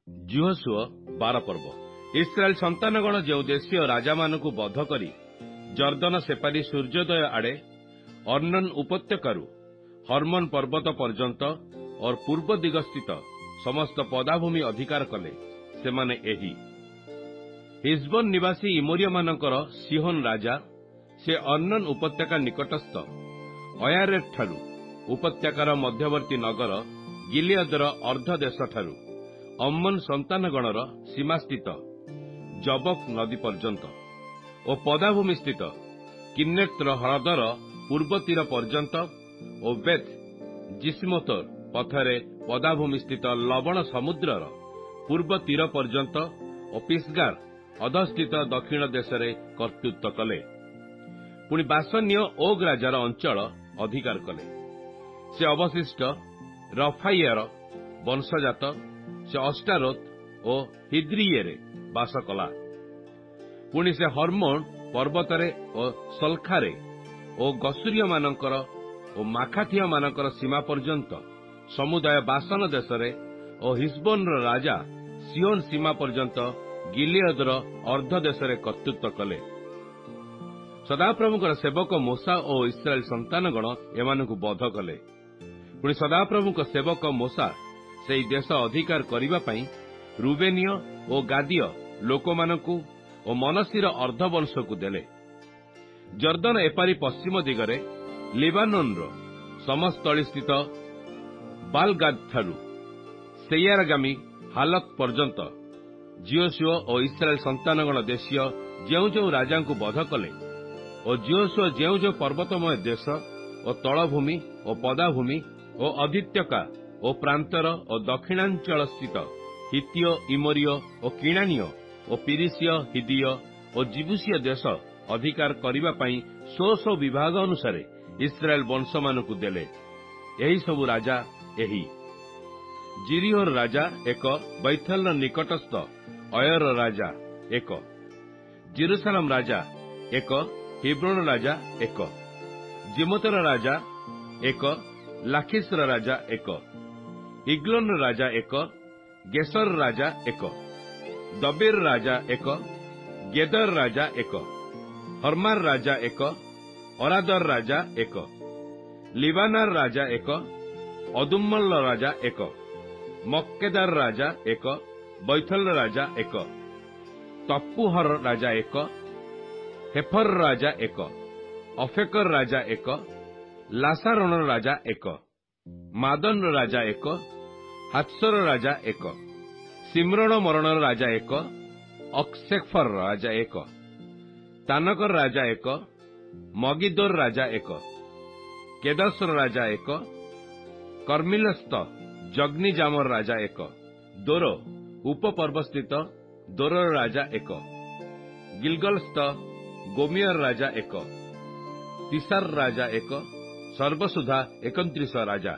ଯହୋଶୁଆ 12 ପର୍ବ। ଇସ୍ରାଏଲ ସନ୍ତାନଗଣ ଯେଉଁ ଦେଶୀୟ ରାଜାମାନଙ୍କୁ ବଧ କରି ଜର୍ଦ୍ଦନ ସେପାରି ସୂର୍ଯ୍ୟୋଦୟ ଆଡ଼େ ଅର୍ଣ୍ଣନ୍ ଉପତ୍ୟକାରୁ ହର୍ମୋନ ପର୍ବତ ପର୍ଯ୍ୟନ୍ତ ଓ ପୂର୍ବ ଦିଗସ୍ଥିତ ସମସ୍ତ ପଦାଭୂମି ଅଧିକାର କଲେ। ସେମାନେ ଏହି ହିଜବନ ନିବାସୀ ଇମୋରିୟମାନଙ୍କର ସିହୋନ ରାଜା, ସେ ଅର୍ଣ୍ଣନ୍ ଉପତ୍ୟକା ନିକଟସ୍ଥ ଅୟାରେଟ୍ ଠାରୁ ଉପତ୍ୟକାର ମଧ୍ୟବର୍ତ୍ତୀ ନଗର ଗିଲିୟଦର ଅର୍ଦ୍ଧ ଦେଶଠାରୁ ଅମ୍ମନ ସନ୍ତାନଗଣର ସୀମାସ୍ଥିତ ଜବକ ନଦୀ ପର୍ଯ୍ୟନ୍ତ ଓ ପଦାଭୂମି ସ୍ଥିତ କିନ୍ନେତ୍ର ହ୍ରଦର ପୂର୍ବ ତୀର ପର୍ଯ୍ୟନ୍ତ ଓ ବେଥ୍ ଜିସ୍ମୋତର ପଥରେ ପଦାଭୂମି ସ୍ଥିତ ଲବଣ ସମୁଦ୍ରର ପୂର୍ବ ତୀର ପର୍ଯ୍ୟନ୍ତ ଓ ପିସ୍ଗାର ଅଧସ୍ଥିତ ଦକ୍ଷିଣ ଦେଶରେ କର୍ତ୍ତୃତ୍ୱ କଲେ। ପୁଣି ବାସନୀୟ ଓଗ୍ ରାଜାର ଅଞ୍ଚଳ ଅଧିକାର କଲେ। ସେ ଅବଶିଷ୍ଟ ରଫାଇୟର ବଂଶଜାତ, ସେ ଅଷ୍ଟାରୋତ ଓ ହିଦ୍ରିୟରେ ବାସ କଲା। ପୁଣି ସେ ହର୍ମୋନ ପର୍ବତରେ ଓ ସଲ୍ଖାରେ ଓ ଗସୁରୀୟମାନଙ୍କର ଓ ମାଖାଥୀୟମାନଙ୍କର ସୀମା ପର୍ଯ୍ୟନ୍ତ ସମୁଦାୟ ବାସନ ଦେଶରେ ଓ ହିସବୋନର ରାଜା ସିହୋନ ସୀମା ପର୍ଯ୍ୟନ୍ତ ଗିଲିୟଦର ଅର୍ଦ୍ଧ ଦେଶରେ କର୍ତ୍ତୃତ୍ୱ କଲେ। ସଦାପ୍ରଭୁଙ୍କର ସେବକ ମୋଶା ଓ ଇସ୍ରାଏଲ ସନ୍ତାନଗଣ ଏମାନଙ୍କୁ ବଧ କଲେ। ପୁଣି ସଦାପ୍ରଭୁଙ୍କ ସେବକ ମୋଶା ସେହି ଦେଶ ଅଧିକାର କରିବା ପାଇଁ ରୁବେନୀୟ ଓ ଗାଦୀୟ ଲୋକମାନଙ୍କୁ ଓ ମନଶୀର ଅର୍ଦ୍ଧବଂଶକୁ ଦେଲେ। ଜର୍ଦ୍ଦନ ଏପାରି ପଶ୍ଚିମ ଦିଗରେ ଲିବାନୋନର ସମସ୍ତଳିସ୍ଥିତ ବାଲଗାଦଠାରୁ ସେୟାରଗାମୀ ହାଲକ ପର୍ଯ୍ୟନ୍ତ ଯହୋଶୁଆ ଓ ଇସ୍ରାଏଲ ସନ୍ତାନଗଣ ଦେଶୀୟ ଯେଉଁ ଯେଉଁ ରାଜାଙ୍କୁ ବଧ କଲେ ଓ ଯହୋଶୁଆ ଯେଉଁ ଯେଉଁ ପର୍ବତମୟ ଦେଶ ଓ ତଳଭୂମି ଓ ପଦାଭୂମି ଓ ଅଧିତ୍ୟକା ଓ ପ୍ରାନ୍ତର ଓ ଦକ୍ଷିଣାଞ୍ଚଳ ସ୍ଥିତ ହିତୀୟ, ଇମୋରୀୟ ଓ କିଣାନୀୟ ଓ ପିରିସୀୟ, ହିଦୀୟ ଓ ଜିବୁସୀୟ ଦେଶ ଅଧିକାର କରିବା ପାଇଁ ସ୍ୱ ବିଭାଗ ଅନୁସାରେ ଇସ୍ରାଏଲ ବଂଶମାନଙ୍କୁ ଦେଲେ। ଏହିସବୁ ରାଜା ଏହି ଜିରିହୋର ରାଜା ଏକ, ବୈଥଲର ନିକଟସ୍ଥ ଅୟର ରାଜା ଏକ, ଜେରୁସାଲମ ରାଜା ଏକ, ହିବ୍ରୋନ ରାଜା ଏକ, ଜିମୋତର ରାଜା ଏକ, ଲାଖିସର ରାଜା ଏକ, ଇଗ୍ଲୋନର ରାଜା ଏକ, ଗେସର ରାଜା ଏକ, ଦବେର ରାଜା ଏକ, ଗେଦର ରାଜା ଏକ, ହର୍ମାର ରାଜା ଏକ, ଅରାଦର ରାଜା ଏକ, ଲିବାନାର ରାଜା ଏକ, ଅଦୁମ୍ମଲ ରାଜା ଏକ, ମକ୍କେଦାର ରାଜା ଏକ, ବୈଥଲର ରାଜା ଏକ, ତପୁହର ରାଜା ଏକ, ହେଫର ରାଜା ଏକ, ଅଫେକର ରାଜା ଏକ, ଲାସାରୋନର ରାଜା ଏକ, ମାଦନର ରାଜା ଏକ, ହାତ୍ସର ରାଜା ଏକ, ସିମ୍ରୋନ ମରଣର ରାଜା ଏକ, ଅକ୍ସେଫର ରାଜା ଏକ, ତାନକର ରାଜା ଏକ, ମଗିଦୋର ରାଜା ଏକ, କେଦସର ରାଜା ଏକ, କର୍ମିଲସ୍ଥ ଜଗ୍ନିଜାମର ରାଜା ଏକ, ଦୋର ଉପପର୍ବସ୍ଥିତ ଦୋରର ରାଜା ଏକ, ଗିଲଗଲସ୍ଥ ଗୋମିୟର ରାଜା ଏକ, ତିସାର ରାଜା ଏକ, ସର୍ବସୁଦ୍ଧା 29 ରାଜା।